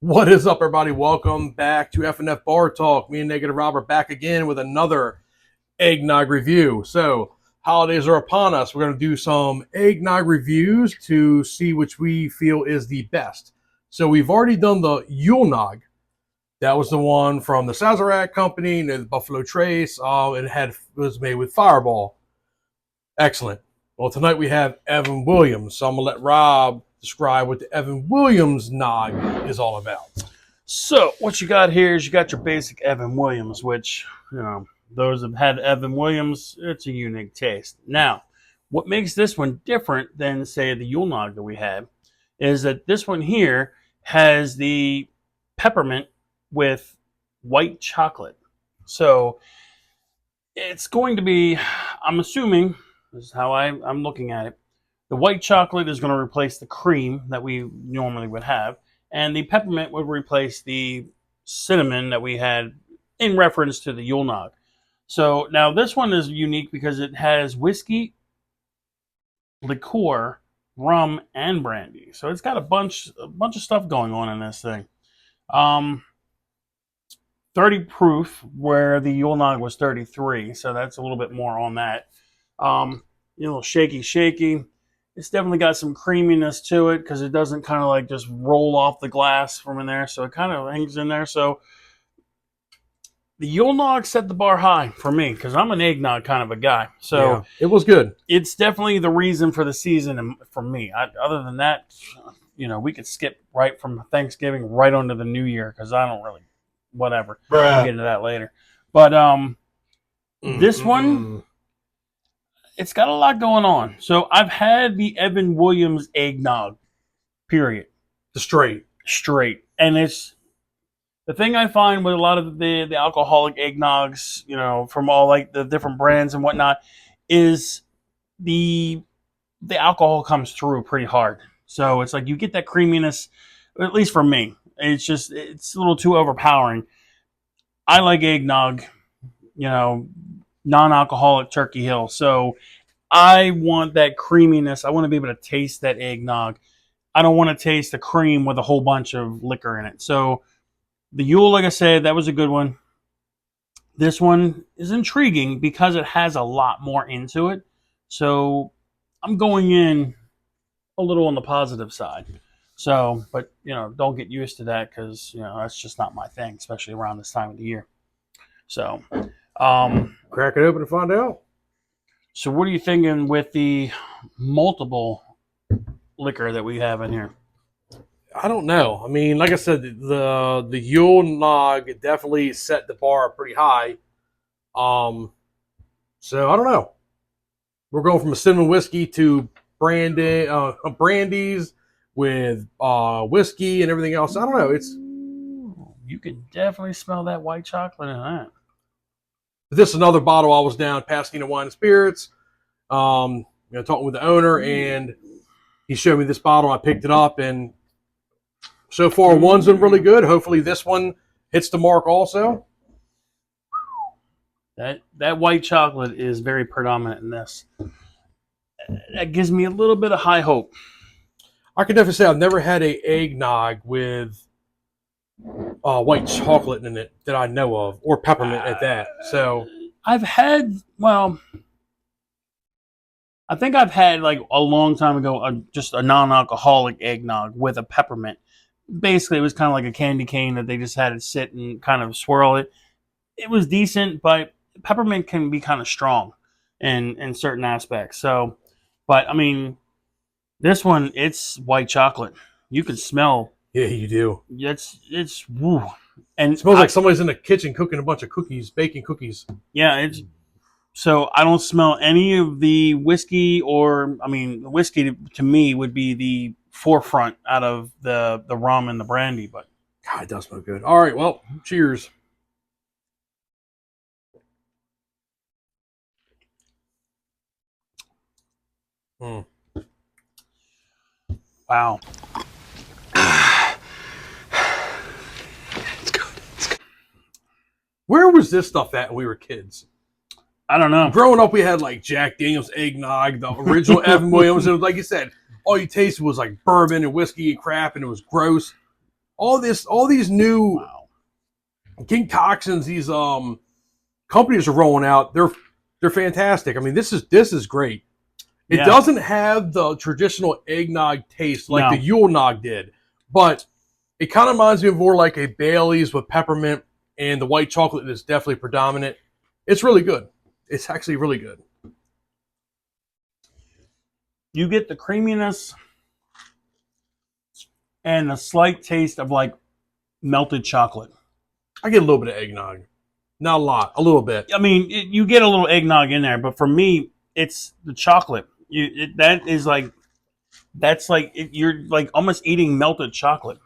What is up, everybody? Welcome back to FNFBARTALK. Me and Negative Rob are back again with another eggnog review. So, holidays are upon us. We're going to do some eggnog reviews to see which we feel is the best. So, we've already done the Yule Nog. That was the one from the Sazerac company, the Buffalo Trace. It was made with Fireball. Excellent. Well, tonight we have Evan Williams. So, I'm going to let Rob describe what the Evan Williams Nog is all about. So what you got here is you got your basic Evan Williams, which, those that have had Evan Williams, it's a unique taste. Now, what makes this one different than, say, the Yule Nog that we had is that this one here has the peppermint with white chocolate. So it's going to be, I'm assuming, this is how I'm looking at it, the white chocolate is going to replace the cream that we normally would have, and the peppermint would replace the cinnamon that we had in reference to the Yule Nog. So now this one is unique because it has whiskey, liqueur, rum, and brandy. So it's got a bunch of stuff going on in this thing. 30 proof, where the Yule Nog was 33, so that's a little bit more on that. A little shaky. It's definitely got some creaminess to it because it doesn't kind of like just roll off the glass from in there. So it kind of hangs in there. So the Yule Nog set the bar high for me because I'm an eggnog kind of a guy. So yeah, it was good. It's definitely the reason for the season for me. Other than that, we could skip right from Thanksgiving right onto the New Year because I don't really, whatever. We'll get into that later. But this one, it's got a lot going on. So I've had the Evan Williams eggnog, period. The straight. And it's the thing I find with a lot of the alcoholic eggnogs, from all like the different brands and whatnot, is the alcohol comes through pretty hard. So it's like you get that creaminess, at least for me. It's a little too overpowering. I like eggnog, non-alcoholic Turkey Hill. So I want that creaminess. I want to be able to taste that eggnog. I don't want to taste the cream with a whole bunch of liquor in it. So the Yule, like I said, that was a good one. This one is intriguing because it has a lot more into it. So I'm going in a little on the positive side. So, but, don't get used to that because, that's just not my thing, especially around this time of the year. So, crack it open and find out. So what are you thinking with the multiple liquor that we have in here? I don't know. I mean, like I said, the Yule Nog definitely set the bar pretty high. So I don't know. We're going from a cinnamon whiskey to brandies with whiskey and everything else. I don't know. You can definitely smell that white chocolate in that. This is another bottle I was down Pasadena Wine and Spirits. Talking with the owner, and he showed me this bottle. I picked it up, and so far one's been really good. Hopefully this one hits the mark also. That white chocolate is very predominant in this. That gives me a little bit of high hope. I can definitely say I've never had a eggnog with white chocolate in it that I know of, or peppermint at that. So I've had, I think I've had like a long time ago just a non-alcoholic eggnog with a peppermint. Basically, it was kind of like a candy cane that they just had to sit and kind of swirl it. It was decent, but peppermint can be kind of strong in certain aspects. So, but I mean, this one, it's white chocolate. You can smell. Yeah, you do. It's woo. And it smells like somebody's in the kitchen cooking a bunch of cookies, baking cookies. Yeah, so I don't smell any of the whiskey, the whiskey to me would be the forefront out of the rum and the brandy, but God, it does smell good. All right, well, cheers. Wow. It's good. Where was this stuff at when we were kids? I don't know. Growing up, we had like Jack Daniel's eggnog, the original Evan Williams. It was like you said, all you tasted was like bourbon and whiskey and crap, and it was gross. all these new concoctions, these companies are rolling out. They're fantastic. I mean, this is great. It doesn't have the traditional eggnog taste like the Yule Nog did, but it kind of reminds me of more like a Bailey's with peppermint, and the white chocolate is definitely predominant. It's really good. It's actually really good. You get the creaminess and a slight taste of like melted chocolate. I get a little bit of eggnog. Not a lot, a little bit. I mean, you get a little eggnog in there, but for me, it's the chocolate. You're like almost eating melted chocolate.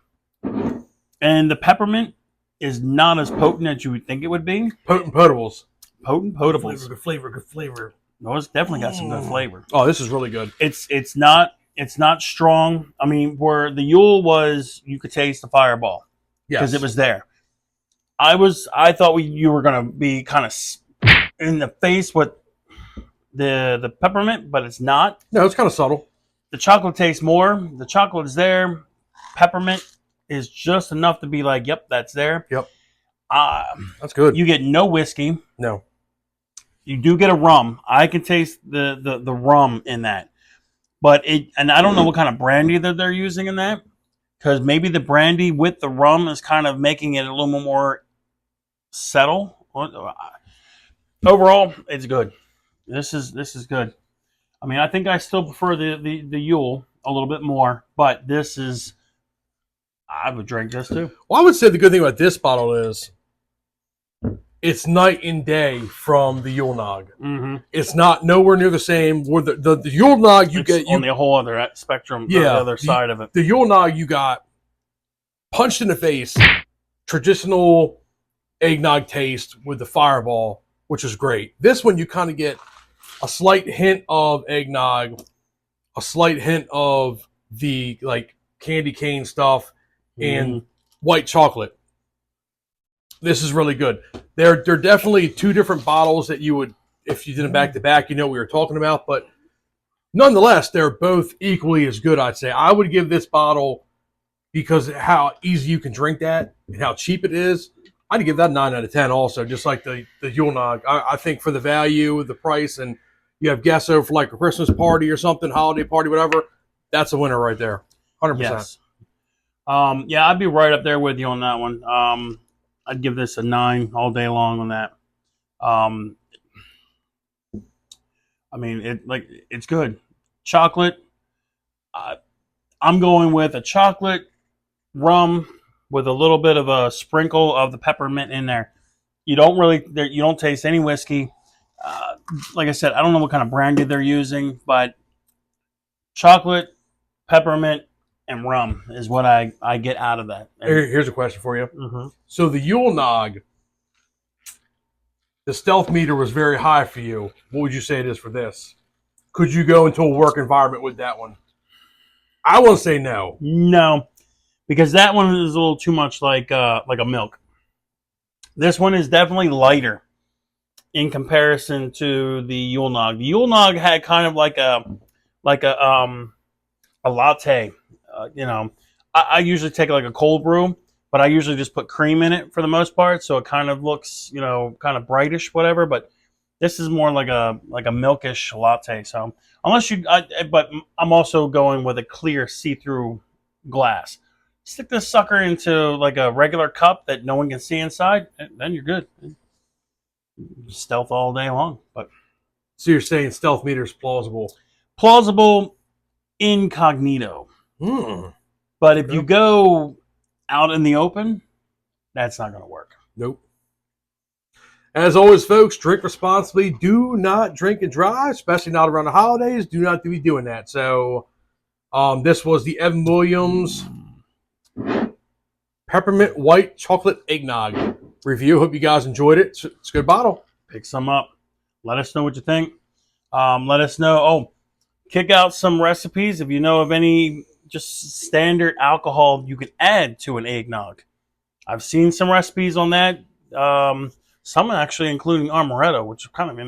And the peppermint is not as potent as you would think it would be. Potent potables. Potent potables. Good flavor. No, it's definitely got some good flavor. Oh, this is really good. It's not strong. I mean, where the Yule was, you could taste the Fireball because it was there. I thought you were gonna be kind of in the face with the peppermint, but it's not. No, it's kind of subtle. The chocolate tastes more. The chocolate is there. Peppermint is just enough to be like, yep, that's there. Yep. That's good. You get no whiskey. No. You do get a rum. I can taste the rum in that. But and I don't know what kind of brandy that they're using in that. Because maybe the brandy with the rum is kind of making it a little more settle. Overall, it's good. This is good. I mean, I think I still prefer the Yule a little bit more, but I would drink this too. Well, I would say the good thing about this bottle is it's night and day from the Yule Nog. Mm-hmm. It's not nowhere near the same. Where the Yule Nog It's on the whole other spectrum, the other side of it. The Yule Nog you got punched in the face, traditional eggnog taste with the Fireball, which is great. This one you kind of get a slight hint of eggnog, a slight hint of the like candy cane stuff, and white chocolate. This is really good. They're definitely two different bottles that you would, if you did them back to back, you know what we were talking about. But nonetheless, they're both equally as good, I'd say. I would give this bottle, because of how easy you can drink that and how cheap it is, I'd give that 9 out of 10 also, just like the Yule Nog. I think for the value, the price, and you have guests over for like a Christmas party or something, holiday party, whatever, that's a winner right there. 100%. Yes. Yeah, I'd be right up there with you on that one. I'd give this a 9 all day long on that. I mean, it's good. Chocolate. I'm going with a chocolate rum with a little bit of a sprinkle of the peppermint in there. You don't taste any whiskey. Like I said, I don't know what kind of brandy they're using, but chocolate, peppermint, and rum is what I get out of that. Here's a question for you. Mm-hmm. So the Yule Nog, the stealth meter was very high for you. What would you say it is for this? Could you go into a work environment with that one? I will say no. No, because that one is a little too much like a milk. This one is definitely lighter in comparison to the Yule Nog. The Yule Nog had kind of like a latte. I usually take like a cold brew, but I usually just put cream in it for the most part, so it kind of looks, kind of brightish, whatever. But this is more like a milkish latte. So but I'm also going with a clear see-through glass. Stick this sucker into like a regular cup that no one can see inside, and then you're good. Stealth all day long. But so you're saying stealth meter is plausible? Plausible incognito. But if you go out in the open, that's not going to work. Nope. As always, folks, drink responsibly. Do not drink and drive, especially not around the holidays. Do not be doing that. So this was the Evan Williams Peppermint White Chocolate Eggnog review. Hope you guys enjoyed it. It's a good bottle. Pick some up. Let us know what you think. Let us know. Kick out some recipes if you know of any just standard alcohol you can add to an eggnog. I've seen some recipes on that. Some actually including amaretto, which is kind of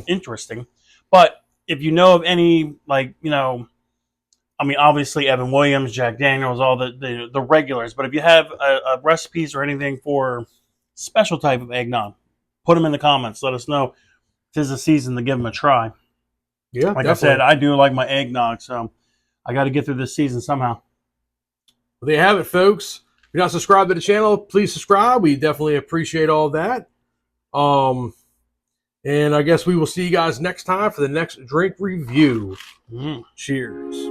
interesting. But if you know of any, I mean, obviously Evan Williams, Jack Daniels, all the regulars. But if you have a recipes or anything for special type of eggnog, put them in the comments. Let us know. Tis the season to give them a try. Yeah, like definitely. I said, I do like my eggnog, so I got to get through this season somehow. Well, there you have it, folks. If you're not subscribed to the channel, please subscribe. We definitely appreciate all that. And I guess we will see you guys next time for the next drink review. Cheers.